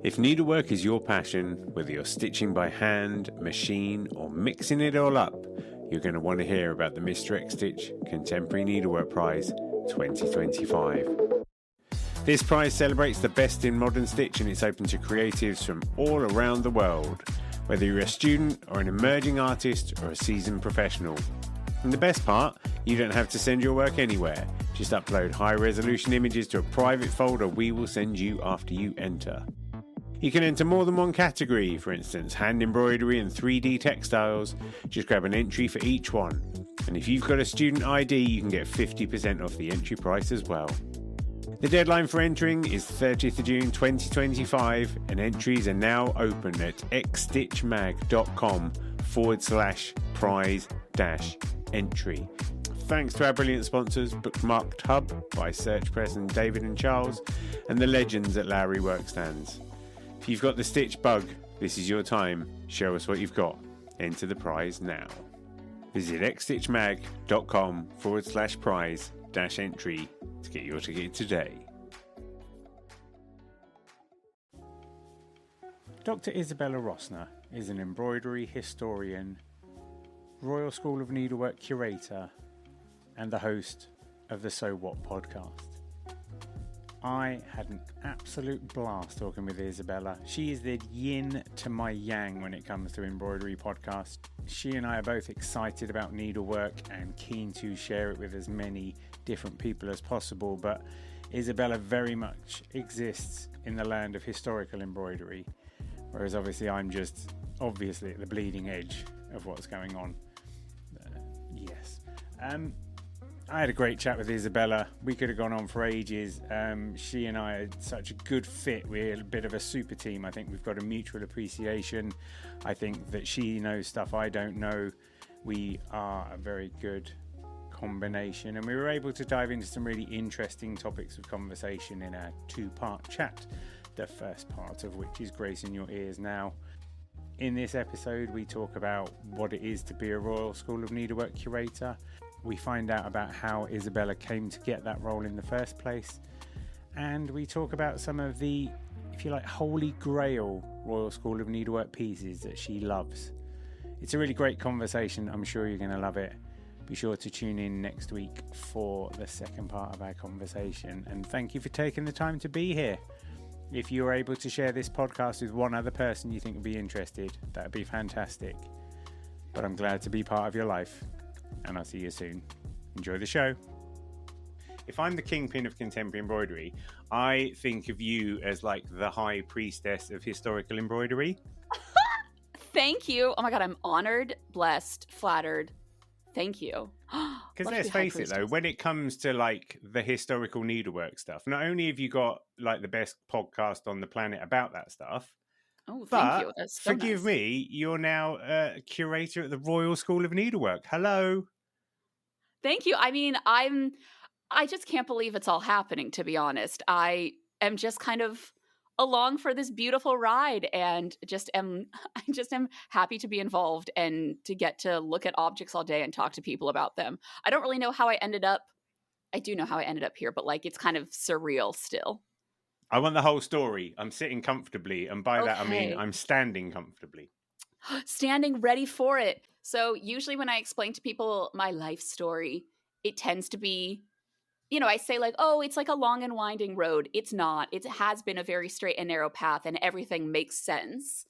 If needlework is your passion, whether you're stitching by hand, machine, or mixing it all up, you're going to want to hear about the Mr. X Stitch Contemporary Needlework Prize 2025. This prize celebrates the best in modern stitch, and it's open to creatives from all around the world, whether you're a student or an emerging artist or a seasoned professional. And the best part, you don't have to send your work anywhere. Just upload high-resolution images to a private folder we will send you after you enter. You can enter more than one category, for instance, hand embroidery and 3D textiles. Just grab an entry for each one. And if you've got a student ID, you can get 50% off the entry price as well. The deadline for entering is 30th of June 2025, and entries are now open at xstitchmag.com/prize-entry. Thanks to our brilliant sponsors, Bookmarked Hub by Search Press and David and Charles, and the legends at Lowry Workstands. If you've got the stitch bug, this is your time. Show us what you've got. Enter the prize now. Visit xstitchmag.com/prize-entry to get your ticket today. Dr. Isabella Rosner is an embroidery historian, Royal School of Needlework curator, and the host of the So What podcast. I had an absolute blast talking with Isabella. She is the yin to my yang when it comes to embroidery podcasts. She and I are both excited about needlework and keen to share it with as many different people as possible, but Isabella very much exists in the land of historical embroidery, whereas obviously I'm just obviously at the bleeding edge of what's going on. Yes. I had a great chat with Isabella. We could have gone on for ages. She and I are such a good fit. We're a bit of a super team. I think we've got a mutual appreciation. I think that she knows stuff I don't know. We are a very good combination, and we were able to dive into some really interesting topics of conversation in our two-part chat, the first part of which is gracing your ears now. In this episode, we talk about what it is to be a Royal School of Needlework curator. We find out about how Isabella came to get that role in the first place. And we talk about some of the, if you like, holy grail Royal School of Needlework pieces that she loves. It's a really great conversation. I'm sure you're going to love it. Be sure to tune in next week for the second part of our conversation. And thank you for taking the time to be here. If you're able to share this podcast with one other person you think would be interested, that would be fantastic. But I'm glad to be part of your life. And I'll see you soon. Enjoy the show. If I'm the kingpin of contemporary embroidery, I think of you as like the high priestess of historical embroidery. Thank you. Oh my God, I'm honored, blessed, flattered. Thank you. Because let's face it though, when it comes to like the historical needlework stuff, not only have you got like the best podcast on the planet about that stuff, oh, thank you. That's so forgive nice. me, you're now a curator at the Royal School of Needlework. Hello. Thank you. I mean, I just can't believe it's all happening, to be honest. I am just kind of along for this beautiful ride, and I just am happy to be involved and to get to look at objects all day and talk to people about them. I don't really know how I ended up. I do know how I ended up here, but like it's kind of surreal still. I want the whole story. I'm sitting comfortably, and by that I mean I'm standing comfortably. Standing ready for it. So usually when I explain to people my life story, it tends to be, I say like, oh, it's like a long and winding road. It's not. It has been a very straight and narrow path, and everything makes sense.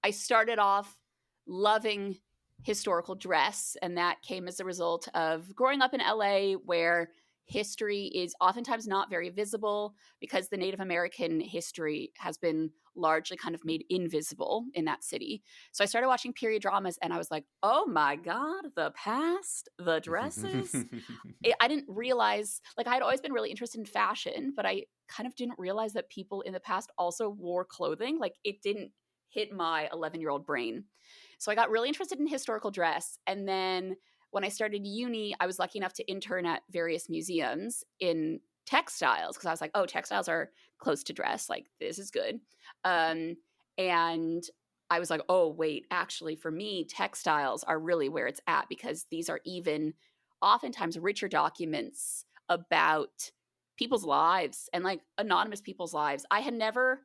I started off loving historical dress, and that came as a result of growing up in LA, where history is oftentimes not very visible because the Native American history has been largely kind of made invisible in that city. So I started watching period dramas, and I was like, oh my God, the past, the dresses. I didn't realize, like I had always been really interested in fashion, but I kind of didn't realize that people in the past also wore clothing. Like it didn't hit my 11-year-old brain. So I got really interested in historical dress. And then when I started uni, I was lucky enough to intern at various museums in textiles, because I was like, oh, textiles are close to dress. Like, this is good. And I was like, oh, wait, actually, for me, textiles are really where it's at, because these are even oftentimes richer documents about people's lives and like anonymous people's lives. I had never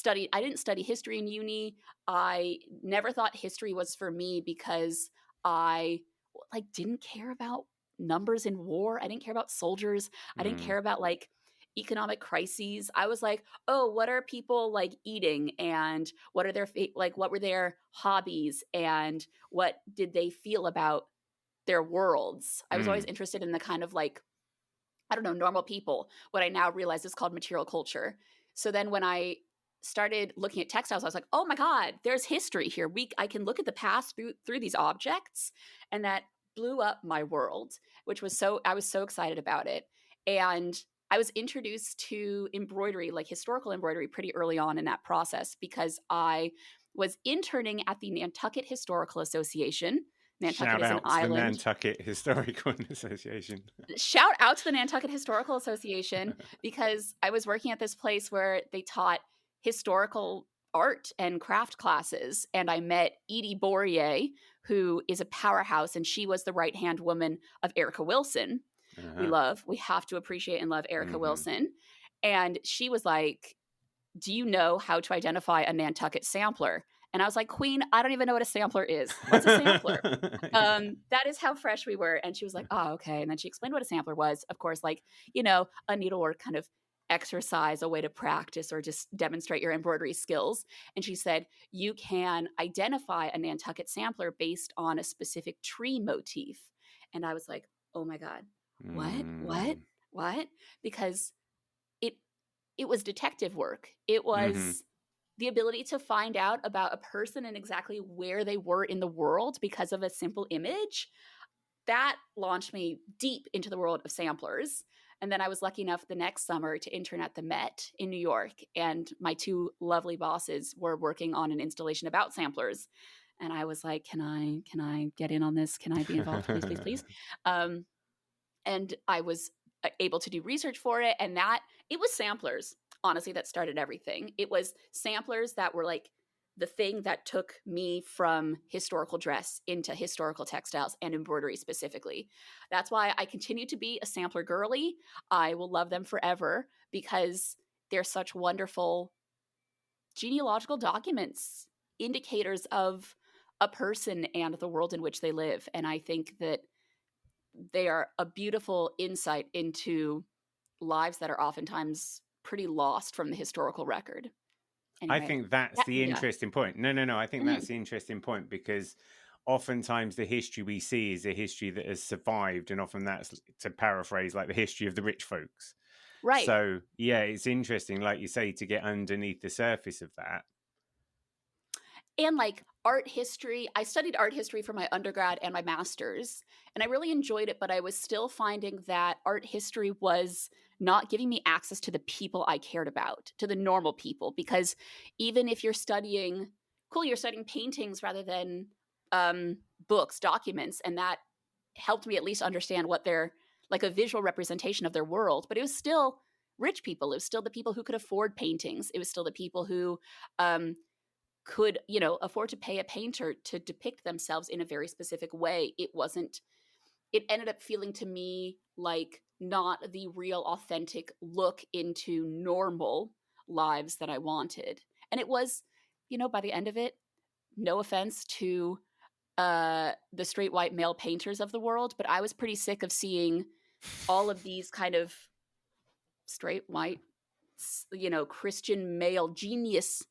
I didn't study history in uni. I never thought history was for me because I like didn't care about numbers in war. I didn't care about soldiers. I didn't Mm. care about like economic crises. I was like, oh, what are people like eating, and what are their like what were their hobbies, and what did they feel about their worlds? I was always Mm. interested in the kind of like, I don't know, normal people. What I now realize is called material culture. So then when I started looking at textiles, I was like, oh my God, there's history here. I can look at the past through these objects. And that blew up my world, which was I was so excited about it. And I was introduced to embroidery, like historical embroidery, pretty early on in that process because I was interning at the Nantucket Historical Association. Nantucket Shout is an out to the island. Nantucket Historical Association. Shout out to the Nantucket Historical Association because I was working at this place where they taught historical art and craft classes. And I met Edie Bourrier, who is a powerhouse, and she was the right hand woman of Erica Wilson. We have to appreciate and love Erica Wilson. And she was like, do you know how to identify a Nantucket sampler? And I was like, Queen, I don't even know what a sampler is. What's a sampler? That is how fresh we were. And she was like, oh, okay. And then she explained what a sampler was. Of course, like, a needlework kind of exercise, a way to practice or just demonstrate your embroidery skills. And she said, you can identify a Nantucket sampler based on a specific tree motif. And I was like, oh my God, what? Because it was detective work. It was the ability to find out about a person and exactly where they were in the world because of a simple image. That launched me deep into the world of samplers. And then I was lucky enough the next summer to intern at the Met in New York. And my two lovely bosses were working on an installation about samplers. And I was like, can I get in on this? Can I be involved? Please. And I was able to do research for it. And it was samplers, honestly, that started everything. It was samplers that were like the thing that took me from historical dress into historical textiles and embroidery specifically. That's why I continue to be a sampler girly. I will love them forever because they're such wonderful genealogical documents, indicators of a person and the world in which they live. And I think that they are a beautiful insight into lives that are oftentimes pretty lost from the historical record. I Anyway, think that's the interesting point. No. I think that's the interesting point because oftentimes the history we see is a history that has survived, and often that's, to paraphrase, like the history of the rich folks. Right. So, yeah, it's interesting, like you say, to get underneath the surface of that. And like art history, I studied art history for my undergrad and my master's, and I really enjoyed it, but I was still finding that art history was not giving me access to the people I cared about, to the normal people, because even if you're studying, you're studying paintings rather than books, documents, and that helped me at least understand what they're like, a visual representation of their world, but it was still rich people. It was still the people who could afford paintings. It was still the people who could, afford to pay a painter to depict themselves in a very specific way. It ended up feeling to me like not the real authentic look into normal lives that I wanted. And it was, by the end of it, no offense to the straight white male painters of the world, but I was pretty sick of seeing all of these kind of straight white, Christian male genius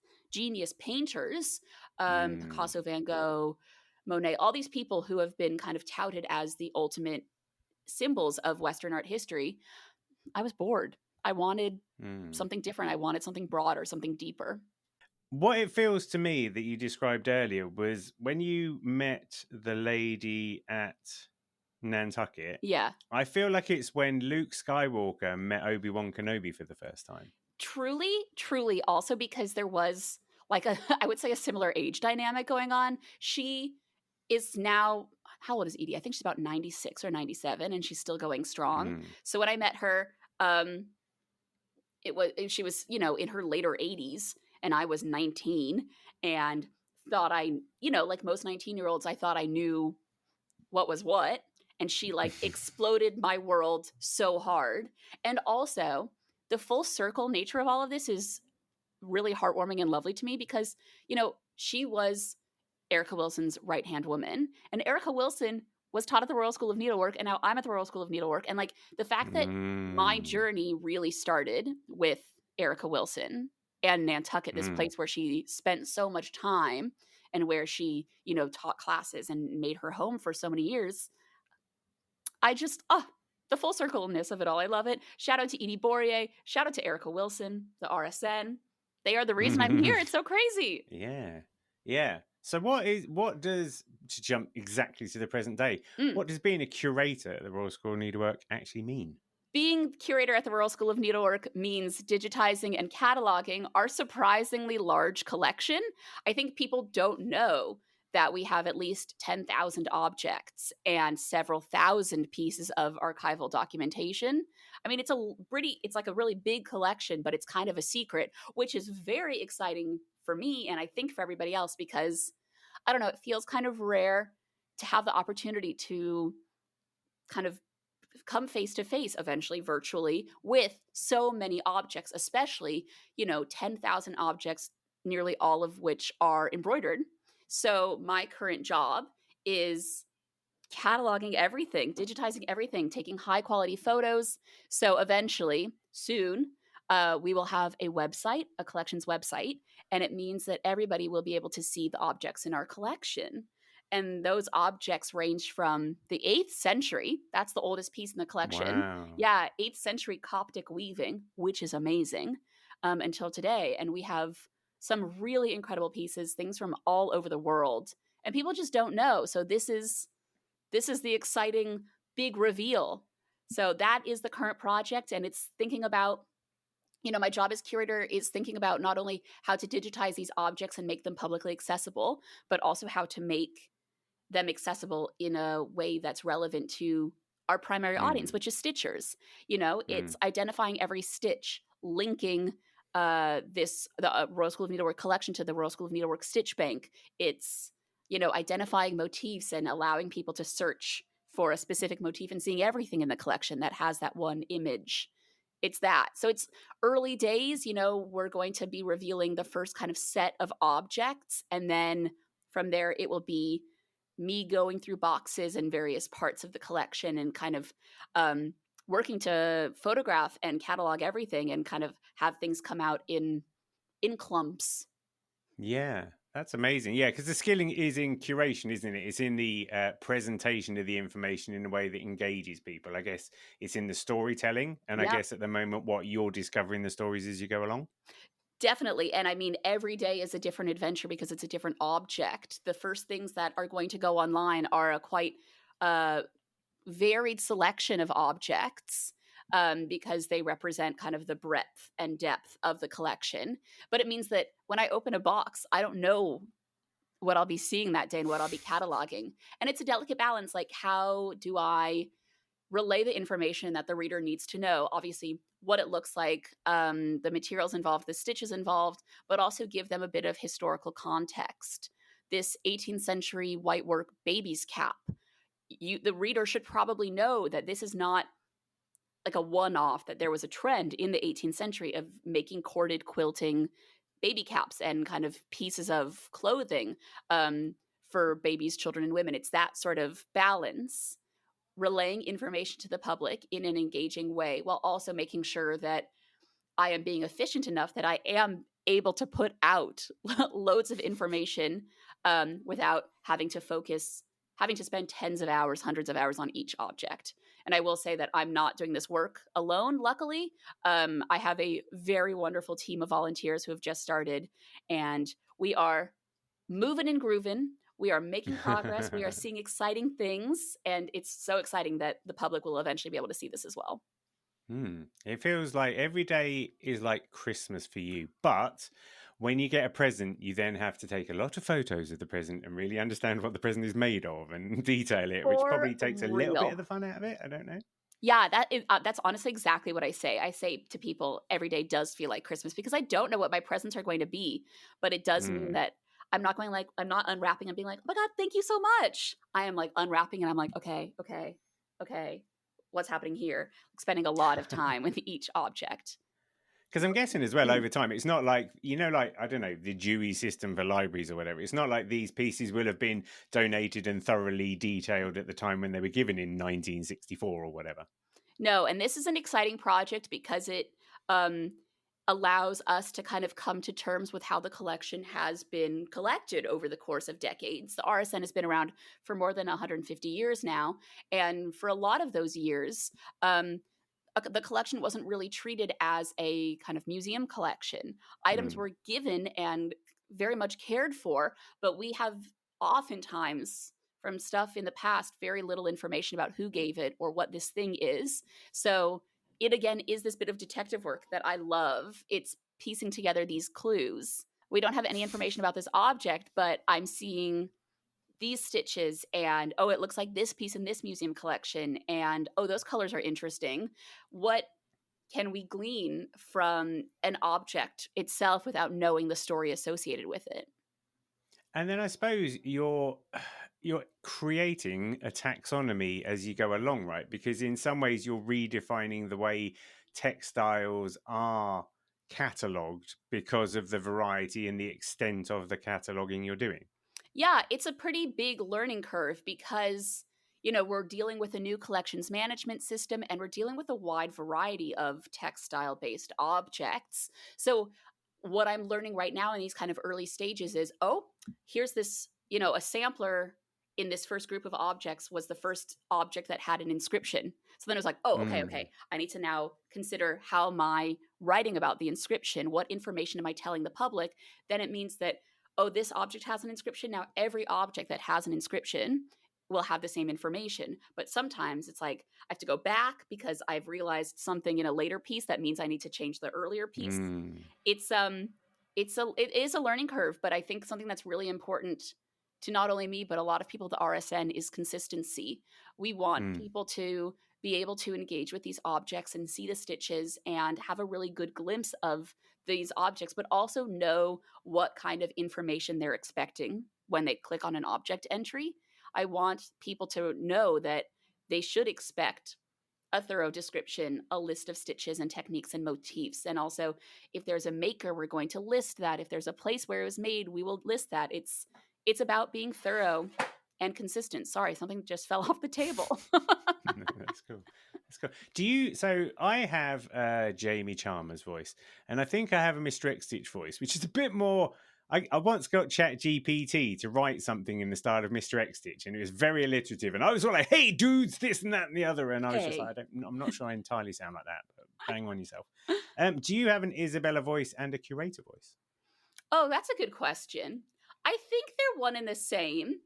painters, Picasso, Van Gogh, Monet, all these people who have been kind of touted as the ultimate symbols of Western art history. I was bored. I wanted something different. I wanted something broader, something deeper. What it feels to me that you described earlier was when you met the lady at Nantucket. Yeah. I feel like it's when Luke Skywalker met Obi-Wan Kenobi for the first time. Truly also because there was like I would say a similar age dynamic going on. She is now, how old is Edie? I think she's about 96 or 97 and she's still going strong. So when I met her, she was, in her later 80s and I was 19 and thought like most 19-year-olds, I thought I knew what was what. And she like exploded my world so hard. And also the full circle nature of all of this is really heartwarming and lovely to me because, you know, she was Erica Wilson's right-hand woman. And Erica Wilson was taught at the Royal School of Needlework, and now I'm at the Royal School of Needlework. And like the fact that my journey really started with Erica Wilson and Nantucket, this place where she spent so much time and where she, you know, taught classes and made her home for so many years. I just, the full circleness of it all. I love it. Shout out to Edie Bourrier. Shout out to Erica Wilson, the RSN. They are the reason I'm here. It's so crazy. Yeah. Yeah. So to jump exactly to the present day, what does being a curator at the Royal School of Needlework actually mean? Being curator at the Royal School of Needlework means digitizing and cataloging our surprisingly large collection. I think people don't know that we have at least 10,000 objects and several thousand pieces of archival documentation. I mean, it's like a really big collection, but it's kind of a secret, which is very exciting for me and I think for everybody else because, I don't know, it feels kind of rare to have the opportunity to kind of come face to face, eventually virtually, with so many objects, especially, you know, 10,000 objects, nearly all of which are embroidered. So my current job is cataloging everything, digitizing everything, taking high quality photos. So eventually, soon, we will have a website, a collections website, and it means that everybody will be able to see the objects in our collection. And those objects range from the 8th century. That's the oldest piece in the collection. Wow. Yeah, 8th century Coptic weaving, which is amazing, until today. And we have some really incredible pieces, things from all over the world. And people just don't know. So this is the exciting big reveal. So that is the current project. And it's thinking about, you know, my job as curator is thinking about not only how to digitize these objects and make them publicly accessible, but also how to make them accessible in a way that's relevant to our primary audience, which is stitchers. You know, it's identifying every stitch, linking the Royal School of Needlework collection to the Royal School of Needlework Stitch Bank. It's, you know, identifying motifs and allowing people to search for a specific motif and seeing everything in the collection that has that one image. It's that. So it's early days, you know, we're going to be revealing the first kind of set of objects. And then from there, it will be me going through boxes and various parts of the collection and kind of working to photograph and catalog everything and kind of have things come out in clumps. Yeah, that's amazing. Yeah, because the skilling is in curation, isn't it? It's in the presentation of the information in a way that engages people. I guess it's in the storytelling. And I guess at the moment, what you're discovering the stories as you go along? Definitely. And I mean, every day is a different adventure because it's a different object. The first things that are going to go online are a quite varied selection of objects because they represent kind of the breadth and depth of the collection. But it means that when I open a box, I don't know what I'll be seeing that day and what I'll be cataloging. And it's a delicate balance. Like, how do I relay the information that the reader needs to know? Obviously, what it looks like, the materials involved, the stitches involved, but also give them a bit of historical context. This 18th century whitework baby's cap, the reader should probably know that this is not like a one-off, that there was a trend in the 18th century of making corded quilting baby caps and kind of pieces of clothing for babies, children, and women. It's that sort of balance, relaying information to the public in an engaging way while also making sure that I am being efficient enough that I am able to put out loads of information without having to spend tens of hours, hundreds of hours on each object. And I will say that I'm not doing this work alone, luckily. I have a very wonderful team of volunteers who have just started, and we are moving and grooving. We are making progress. We are seeing exciting things, and it's so exciting that the public will eventually be able to see this as well. It feels like every day is like Christmas for you, but when you get a present, you then have to take a lot of photos of the present and really understand what the present is made of and detail it, which probably takes a little bit of the fun out of it. I don't know. Yeah, that's honestly exactly what I say. I say to people, every day does feel like Christmas because I don't know what my presents are going to be, but it does mean that I'm not unwrapping and being like, oh my God, thank you so much. I am like unwrapping and I'm like, okay. What's happening here? Spending a lot of time with each object. Because I'm guessing as well over time, it's not like, like, I don't know, the Dewey system for libraries or whatever. It's not like these pieces will have been donated and thoroughly detailed at the time when they were given in 1964 or whatever. No, and this is an exciting project because it um, allows us to kind of come to terms with how the collection has been collected over the course of decades. The RSN has been around for more than 150 years now, and for a lot of those years, the collection wasn't really treated as a kind of museum collection. Items were given and very much cared for, but we have oftentimes from stuff in the past very little information about who gave it or what this thing is. So it again is this bit of detective work that I love. It's piecing together these clues. We don't have any information about this object, but I'm seeing these stitches and it looks like this piece in this museum collection and those colors are interesting. What can we glean from an object itself without knowing the story associated with it? And then I suppose you're creating a taxonomy as you go along, right? Because in some ways you're redefining the way textiles are catalogued because of the variety and the extent of the cataloging you're doing. Yeah, it's a pretty big learning curve because, we're dealing with a new collections management system and we're dealing with a wide variety of textile-based objects. So what I'm learning right now in these kind of early stages is, here's this, a sampler in this first group of objects was the first object that had an inscription. So then it was like, okay. I need to now consider how am I writing about the inscription? What information am I telling the public? Then it means that, this object has an inscription. Now every object that has an inscription will have the same information. But sometimes it's like I have to go back because I've realized something in a later piece that means I need to change the earlier piece. It is a learning curve, but I think something that's really important to not only me, but a lot of people at the RSN is consistency. We want people to be able to engage with these objects and see the stitches and have a really good glimpse of these objects, but also know what kind of information they're expecting when they click on an object entry. I want people to know that they should expect a thorough description, a list of stitches and techniques and motifs. And also, if there's a maker, we're going to list that. If there's a place where it was made, we will list that. It's about being thorough and consistent. Sorry, something just fell off the table. That's cool. So I have Jamie Chalmers voice, and I think I have a Mr. X Stitch voice, which is a bit more. I once got ChatGPT to write something in the style of Mr. X Stitch, and it was very alliterative. And I was all like, "Hey, dudes, this and that and the other," and I was just like, "I'm not sure I entirely sound like that." But bang on yourself. Do you have an Isabella voice and a Curator voice? Oh, that's a good question. I think they're one and the same.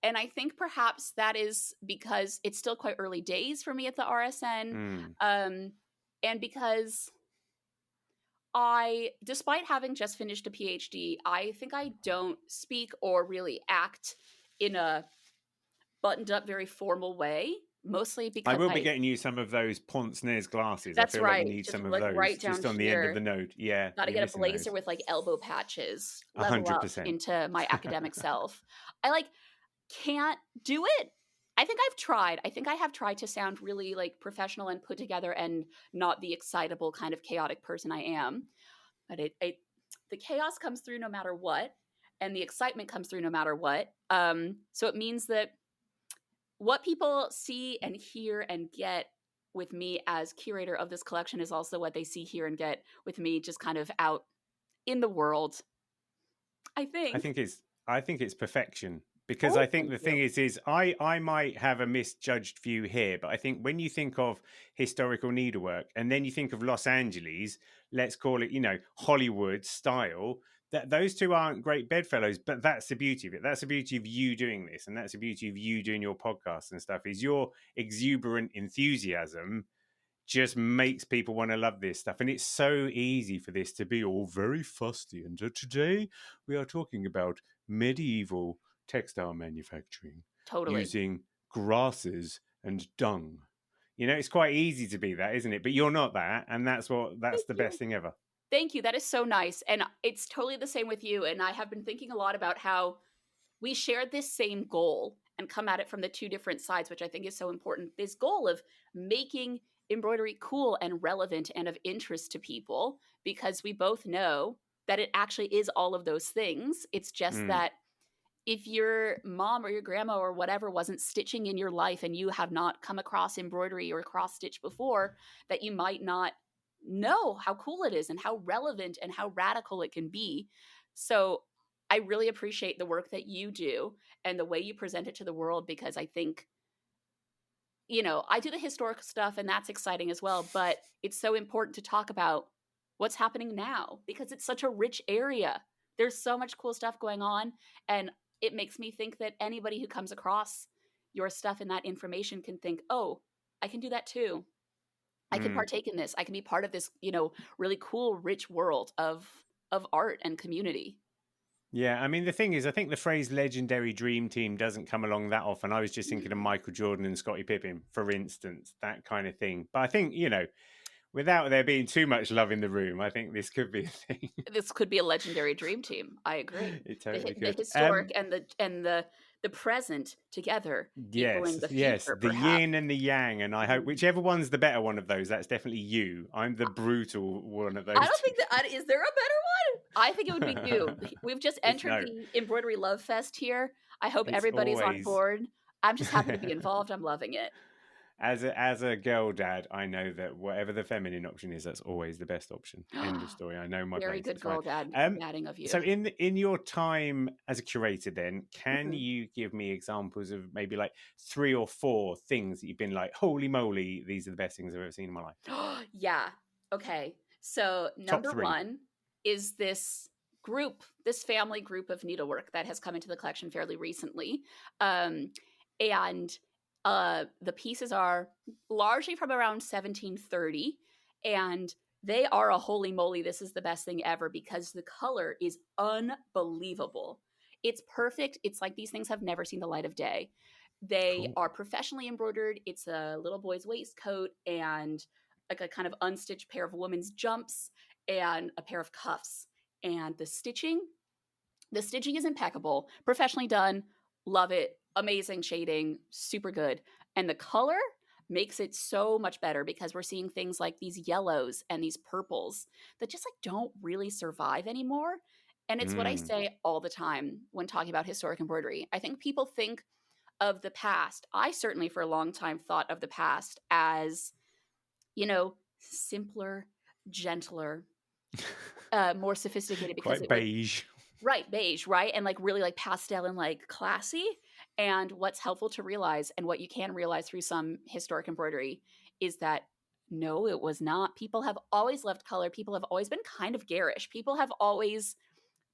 And I think perhaps that is because it's still quite early days for me at the RSN. And because despite having just finished a PhD, I think I don't speak or really act in a buttoned up, very formal way. Mostly because I will be getting you some of those pince-nez glasses. That's I feel right. like you need just some of like those right down just on here. the end of the note. Yeah. Got to get a blazer with like elbow patches. Level 100%. up into my academic self. I can't do it. I think I've tried. I think I have tried to sound really like professional and put together and not the excitable kind of chaotic person I am. But the chaos comes through no matter what, and the excitement comes through no matter what. So it means that what people see and hear and get with me as curator of this collection is also what they see, hear, and get with me just kind of out in the world. I think it's perfection. Because I think the thing is I might have a misjudged view here, but I think when you think of historical needlework and then you think of Los Angeles, let's call it, Hollywood style, that those two aren't great bedfellows, but that's the beauty of it. That's the beauty of you doing this, and that's the beauty of you doing your podcast and stuff, is your exuberant enthusiasm just makes people want to love this stuff. And it's so easy for this to be all very fusty. And today we are talking about medieval textile manufacturing, totally using grasses and dung. It's quite easy to be that, isn't it? But you're not that, and that's the best thing ever. Thank you. That is so nice. And it's totally the same with you. And I have been thinking a lot about how we share this same goal and come at it from the two different sides, which I think is so important. This goal of making embroidery cool and relevant and of interest to people, because we both know that it actually is all of those things. It's just that if your mom or your grandma or whatever wasn't stitching in your life and you have not come across embroidery or cross stitch before, that you might not know how cool it is and how relevant and how radical it can be. So I really appreciate the work that you do and the way you present it to the world, because I think, I do the historic stuff and that's exciting as well, but it's so important to talk about what's happening now because it's such a rich area. There's so much cool stuff going on, and it makes me think that anybody who comes across your stuff and that information can think, "Oh, I can do that too. I can partake in this. I can be part of this, really cool rich world of art and community." Yeah, I mean, the thing is, I think the phrase legendary dream team doesn't come along that often. I was just thinking of Michael Jordan and Scottie Pippen, for instance, that kind of thing. But I think, without there being too much love in the room, I think this could be a thing. This could be a legendary dream team. I agree. It totally The could. historic and the present together equaling the future, the perhaps. yin and the yang, and I hope whichever one's the better one of those, that's definitely you. I'm the brutal one of those. I don't think that is there a better one? I think it would be you. We've just entered the Embroidery Love Fest here. I hope everybody's on board. I'm just happy to be involved. I'm loving it. As a girl dad, I know that whatever the feminine option is, that's always the best option. End of story. I know my very place. good girl dad adding of you. So in your time as a curator, then can you give me examples of maybe like 3 or 4 things that you've been like, holy moly, these are the best things I've ever seen in my life? Yeah. Okay. So number 1 is this family group of needlework that has come into the collection fairly recently, and the pieces are largely from around 1730, and they are a holy moly, this is the best thing ever, because the color is unbelievable. It's perfect. It's like these things have never seen the light of day. They are professionally embroidered. It's a little boy's waistcoat and like a kind of unstitched pair of women's jumps and a pair of cuffs. And the stitching is impeccable, professionally done. Love it. Amazing shading, super good. And the color makes it so much better because we're seeing things like these yellows and these purples that just like don't really survive anymore. And it's what I say all the time when talking about historic embroidery. I think people think of the past. I certainly for a long time thought of the past as, simpler, gentler, more sophisticated, because quite beige. Right, beige, right? And like really like pastel and like classy. And what's helpful to realize, and what you can realize through some historic embroidery, is that no, it was not. People have always loved color. People have always been kind of garish. People have always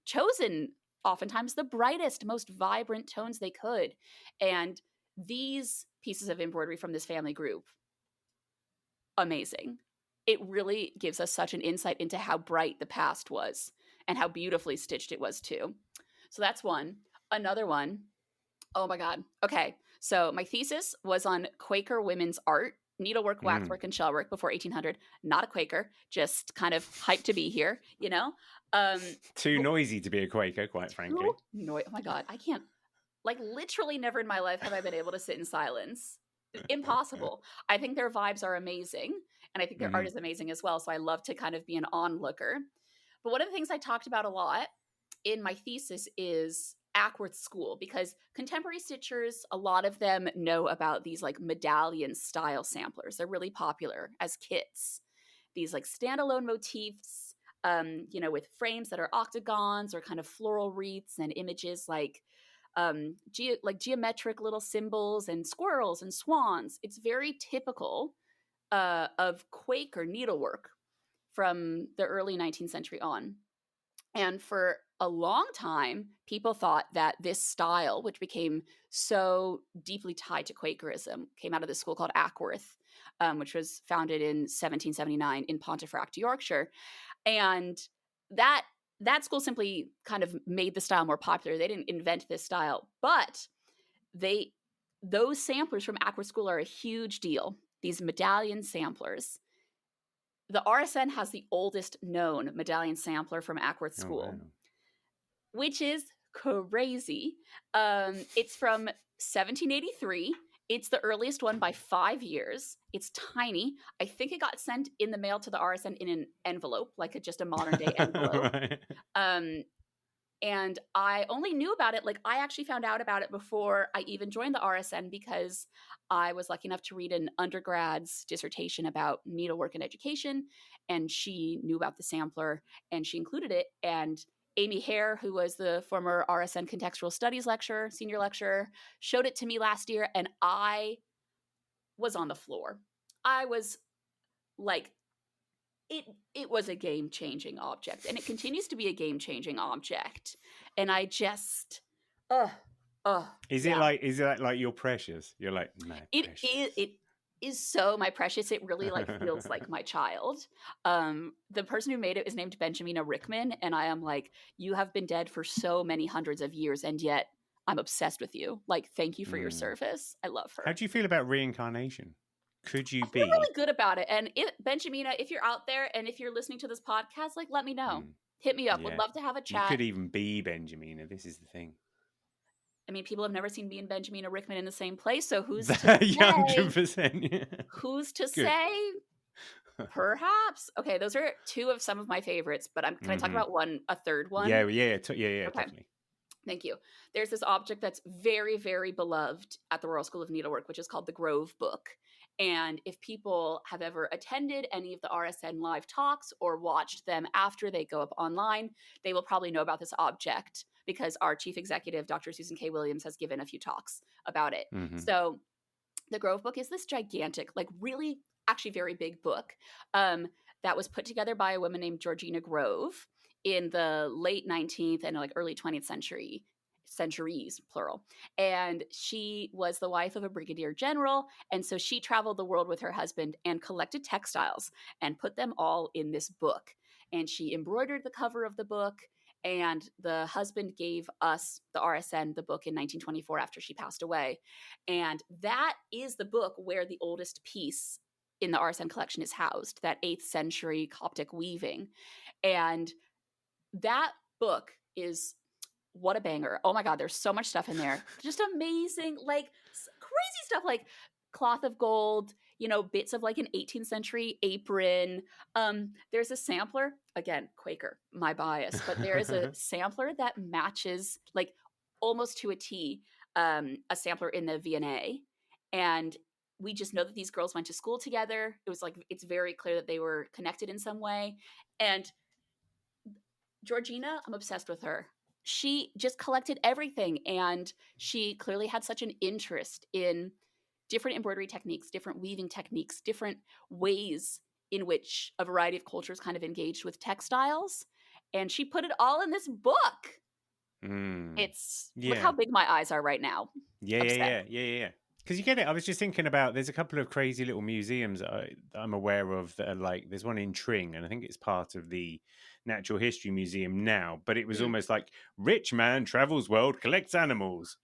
chosen oftentimes the brightest, most vibrant tones they could. And these pieces of embroidery from this family group, amazing. It really gives us such an insight into how bright the past was and how beautifully stitched it was too. So that's one. Another one, oh my God. Okay. So my thesis was on Quaker women's art, needlework, waxwork, and shellwork before 1800. Not a Quaker, just kind of hyped to be here, Too noisy to be a Quaker, quite frankly. Oh my God. I can't, literally never in my life have I been able to sit in silence. Impossible. I think their vibes are amazing, and I think their art is amazing as well. So I love to kind of be an onlooker. But one of the things I talked about a lot in my thesis is Ackworth School, because contemporary stitchers, a lot of them know about these like medallion style samplers. They're really popular as kits. These like standalone motifs, with frames that are octagons or kind of floral wreaths and images like geometric little symbols and squirrels and swans. It's very typical of Quaker needlework from the early 19th century on. And for a long time, people thought that this style, which became so deeply tied to Quakerism, came out of this school called Ackworth, which was founded in 1779 in Pontefract, Yorkshire. And that school simply kind of made the style more popular. They didn't invent this style, but those samplers from Ackworth School are a huge deal. These medallion samplers. The RSN has the oldest known medallion sampler from Ackworth School, which is crazy. It's from 1783, It's the earliest one by 5 years. It's tiny. I think it got sent in the mail to the RSN in an envelope, like just a modern day envelope. Right. Um, and I only knew about it, like, I actually found out about it before I even joined the RSN because I was lucky enough to read an undergrad's dissertation about needlework and education, and she knew about the sampler, and she included it, and Amy Hare, who was the former RSN contextual studies lecturer, senior lecturer, showed it to me last year, and I was on the floor. I was like, it was a game-changing object, and it continues to be a game-changing object. And I just, uh, Is it yeah. like you're precious? You're like, my precious. It is so my precious. It really like feels like my child. The person who made it is named Benjamina Rickman, and I am like, you have been dead for so many hundreds of years, and yet I'm obsessed with you. Like, thank you for your service. I love her. How do you feel about reincarnation? Could you I feel be really good about it. And Benjamina, if you're out there and if you're listening to this podcast, like, let me know. Hit me up. Yeah. Would love to have a chat. You could even be Benjamina. This is the thing. I mean, people have never seen me and Benjamina Rickman in the same place, so who's to say? 100%. Yeah. Who's to say? Perhaps. Okay, those are two of some of my favorites, but can I talk about a third one? Yeah, okay. definitely. Thank you. There's this object that's very, very beloved at the Royal School of Needlework, which is called the Grove Book. And if people have ever attended any of the RSN live talks or watched them after they go up online, they will probably know about this object because our chief executive, Dr. Susan K. Williams, has given a few talks about it. So the Grove Book is this gigantic, like really actually very big book that was put together by a woman named Georgina Grove in the late 19th and like early 20th centuries, plural. And she was the wife of a brigadier general. And so she traveled the world with her husband and collected textiles and put them all in this book. And she embroidered the cover of the book. And the husband gave us, the RSN, the book in 1924 after she passed away. And that is the book where the oldest piece in the RSN collection is housed, that 8th century Coptic weaving. And that book is, what a banger. Oh my God, there's so much stuff in there. Just amazing, like crazy stuff, like cloth of gold, bits of like an 18th century apron. There's a sampler, again, Quaker, my bias, but there is a sampler that matches like almost to a T, a sampler in the V&A. And we just know that these girls went to school together. It was like, it's very clear that they were connected in some way. And Georgina, I'm obsessed with her. She just collected everything, and she clearly had such an interest in different embroidery techniques, different weaving techniques, different ways in which a variety of cultures kind of engaged with textiles. And she put it all in this book. It's look how big my eyes are right now. Yeah. Because you get it. I was just thinking about, there's a couple of crazy little museums that I'm aware of that are like, there's one in Tring, and I think it's part of the Natural History Museum now, but it was almost like rich man travels world, collects animals,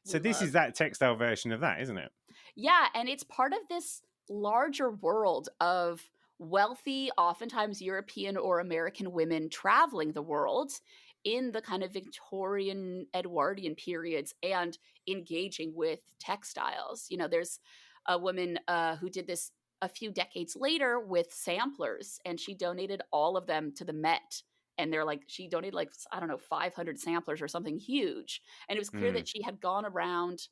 So this is that textile version of that, isn't it? Yeah. And it's part of this larger world of wealthy, oftentimes European or American women traveling the world in the kind of Victorian, Edwardian periods and engaging with textiles. There's a woman who did this a few decades later with samplers, and she donated all of them to the Met. And they're like, she donated like, I don't know, 500 samplers or something huge. And it was clear that she had gone around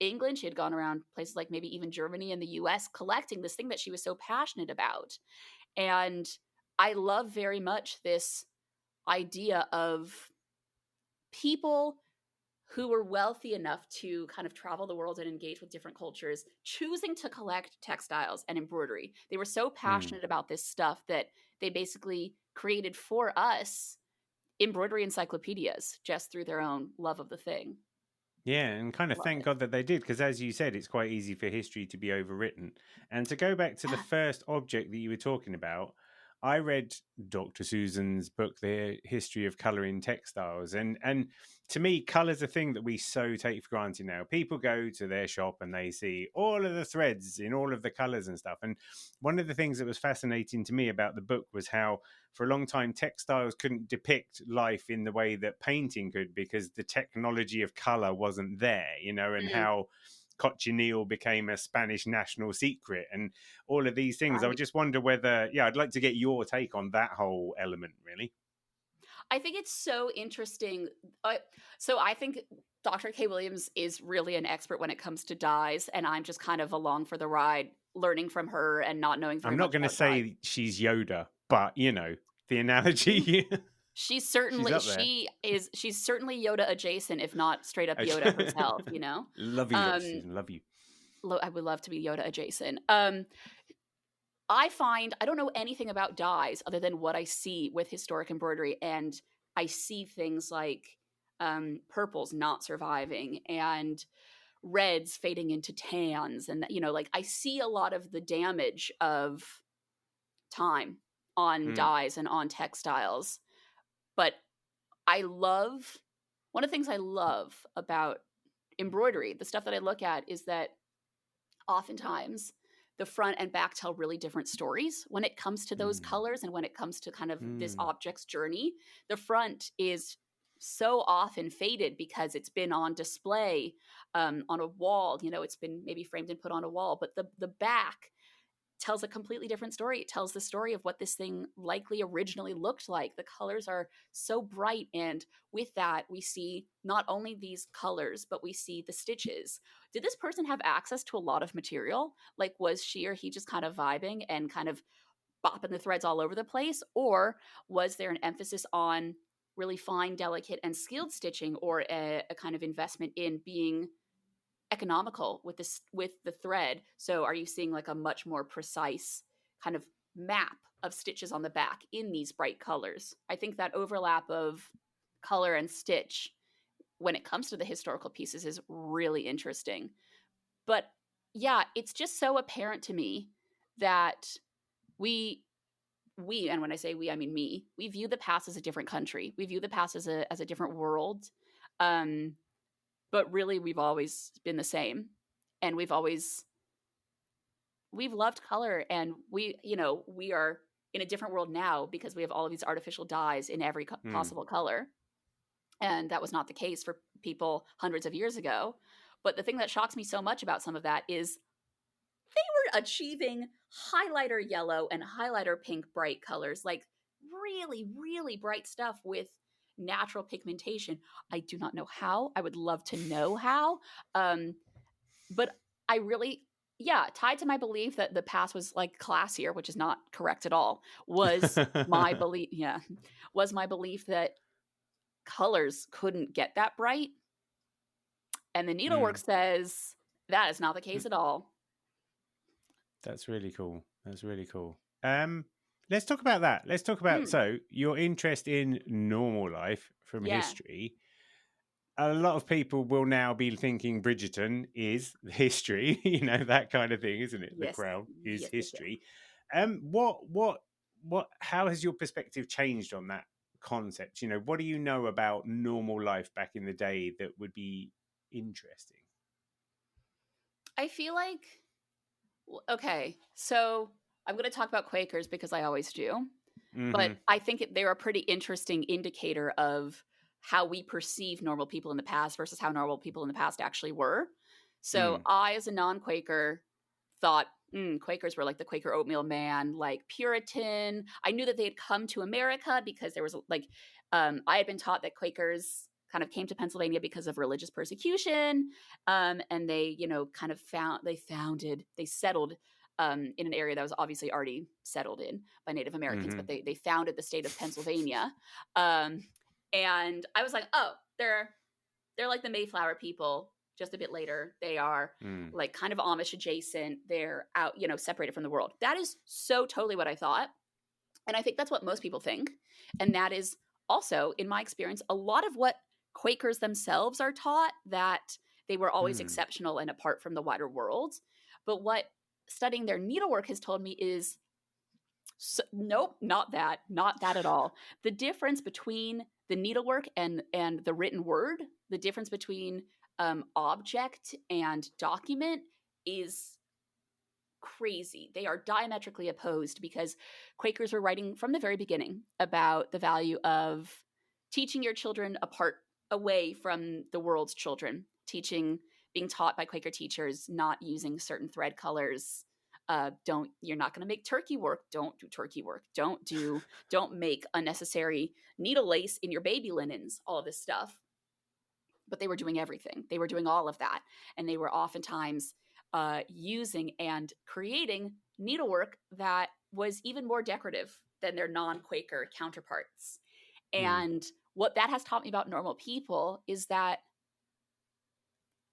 England, she had gone around places like maybe even Germany and the US collecting this thing that she was so passionate about. And I love very much this idea of people who were wealthy enough to kind of travel the world and engage with different cultures, choosing to collect textiles and embroidery. They were so passionate about this stuff that they basically created for us embroidery encyclopedias just through their own love of the thing. Yeah, and kind of thank God that they did, because as you said, it's quite easy for history to be overwritten. And to go back to the first object that you were talking about, I read Dr. Susan's book, The History of Colour in Textiles. And to me, colour's a thing that we so take for granted now. People go to their shop and they see all of the threads in all of the colours and stuff. And one of the things that was fascinating to me about the book was how, for a long time, textiles couldn't depict life in the way that painting could, because the technology of colour wasn't there, and how cochineal became a Spanish national secret, and all of these things. I would Right. just wonder whether, I'd like to get your take on that whole element, really. I think it's so interesting. So I think Dr. K. Williams is really an expert when it comes to dyes, and I'm just kind of along for the ride, learning from her and not knowing very I'm not much going to about dyes. say she's Yoda, but the analogy. She's She's certainly up there. she's certainly Yoda adjacent, if not straight up Yoda herself. Love you, Dr. Susan. Love you. I would love to be Yoda adjacent. I don't know anything about dyes other than what I see with historic embroidery, and I see things like purples not surviving and reds fading into tans, and like I see a lot of the damage of time on dyes and on textiles. But one of the things I love about embroidery, the stuff that I look at, is that oftentimes the front and back tell really different stories when it comes to those colors and when it comes to kind of this object's journey. The front is so often faded because it's been on display on a wall. It's been maybe framed and put on a wall, but the back tells a completely different story. It tells the story of what this thing likely originally looked like. The colors are so bright, and with that, we see not only these colors, but we see the stitches. Did this person have access to a lot of material? Like, was she or he just kind of vibing and kind of bopping the threads all over the place? Or was there an emphasis on really fine, delicate, and skilled stitching, or a kind of investment in being economical with the thread? So are you seeing like a much more precise kind of map of stitches on the back in these bright colors? I think that overlap of color and stitch when it comes to the historical pieces is really interesting. But yeah, it's just so apparent to me that we and when I say we, I mean me, we view the past as a different country. We view the past as a different world. But really we've always been the same, and we've loved color, and we are in a different world now because we have all of these artificial dyes in every possible color, and that was not the case for people hundreds of years ago. But the thing that shocks me so much about some of that is they were achieving highlighter yellow and highlighter pink bright colors, like really, really bright stuff with natural pigmentation. I do not know how. I would love to know how. But I really, tied to my belief that the past was like classier, which is not correct at all, was my belief. Yeah, was my belief that colors couldn't get that bright. And the needlework says that is not the case at all. That's really cool. That's really cool. Let's talk about that. Let's talk about, so your interest in normal life from history. A lot of people will now be thinking Bridgerton is history, that kind of thing, isn't it? Yes. The Crown is history. Yes. How has your perspective changed on that concept? What do you know about normal life back in the day that would be interesting? I feel like, okay, so I'm going to talk about Quakers because I always do. But I think they're a pretty interesting indicator of how we perceive normal people in the past versus how normal people in the past actually were. So I, as a non-Quaker, thought Quakers were like the Quaker oatmeal man, like Puritan. I knew that they had come to America because there was I had been taught that Quakers kind of came to Pennsylvania because of religious persecution. And they, kind of settled in an area that was obviously already settled in by Native Americans, but they founded the state of Pennsylvania. And I was like, oh, they're like the Mayflower people just a bit later. They are like kind of Amish adjacent. They're out, separated from the world. That is so totally what I thought. And I think that's what most people think. And that is also, in my experience, a lot of what Quakers themselves are taught, that they were always exceptional and apart from the wider world. But what studying their needlework has told me is, nope, not that at all. The difference between the needlework and the written word, the difference between object and document is crazy. They are diametrically opposed because Quakers were writing from the very beginning about the value of teaching your children away from the world's children, teaching being taught by Quaker teachers not using certain thread colors. You're not going to make turkey work. Don't do turkey work. Don't make unnecessary needle lace in your baby linens, all of this stuff. But they were doing everything. They were doing all of that. And they were oftentimes using and creating needlework that was even more decorative than their non-Quaker counterparts. And what that has taught me about normal people is that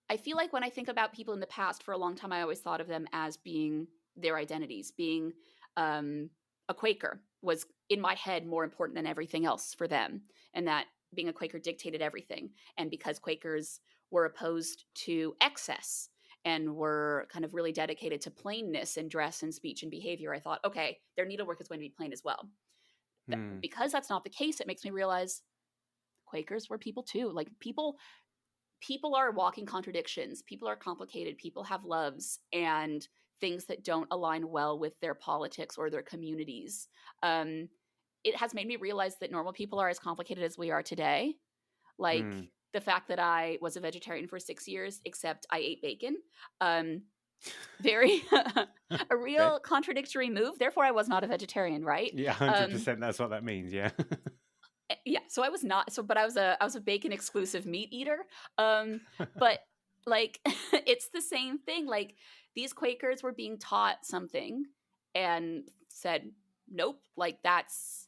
I feel like when I think about people in the past, for a long time, I always thought of them as being their identities. Being a Quaker was, in my head, more important than everything else for them. And that being a Quaker dictated everything. And because Quakers were opposed to excess and were kind of really dedicated to plainness in dress and speech and behavior, I thought, okay, their needlework is going to be plain as well. Because that's not the case, it makes me realize Quakers were people too. Like people are walking contradictions. People are complicated. People have loves and things that don't align well with their politics or their communities. It has made me realize that normal people are as complicated as we are today. Like the fact that I was a vegetarian for 6 years, except I ate bacon. Very a real contradictory move. Therefore, I was not a vegetarian, right? Yeah, 100%. That's what that means. Yeah. Yeah. So I was not. But I was a bacon exclusive meat eater. But like, it's the same thing. Like, these Quakers were being taught something and said, nope, like that's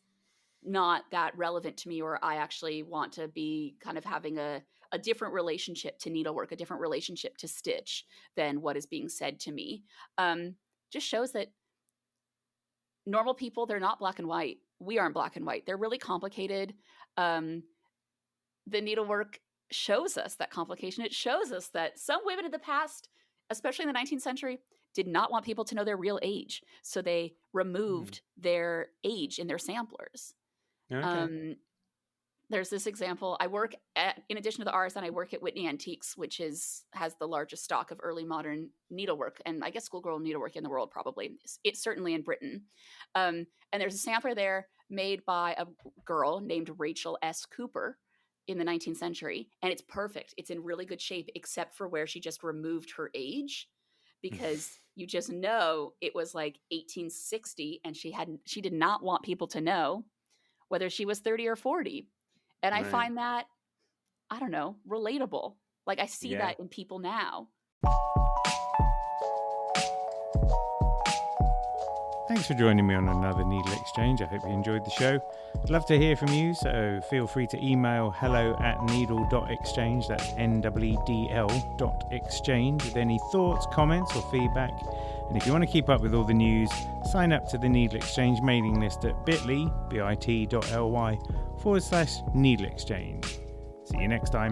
not that relevant to me, or I actually want to be kind of having a different relationship to needlework, a different relationship to stitch than what is being said to me. Just shows that normal people, they're not black and white. We aren't black and white. They're really complicated. The needlework shows us that complication. It shows us that some women in the past, especially in the 19th century, did not want people to know their real age. So they removed their age in their samplers. Okay. There's this example. I work in addition to the RSN, I work at Whitney Antiques, which has the largest stock of early modern needlework, and I guess schoolgirl needlework in the world, probably. It's certainly in Britain. And there's a sampler there made by a girl named Rachel S. Cooper in the 19th century, and it's perfect. It's in really good shape, except for where she just removed her age, because you just know it was like 1860, and she did not want people to know whether she was 30 or 40. And I find that, I don't know, relatable. Like, I see that in people now. Thanks for joining me on another Needle Exchange. I hope you enjoyed the show. I'd love to hear from you, so feel free to email hello@needle.exchange, that's NEEDL.exchange, with any thoughts, comments or feedback. And if you want to keep up with all the news, sign up to the Needle Exchange mailing list at bit.ly/NeedleExchange. See you next time.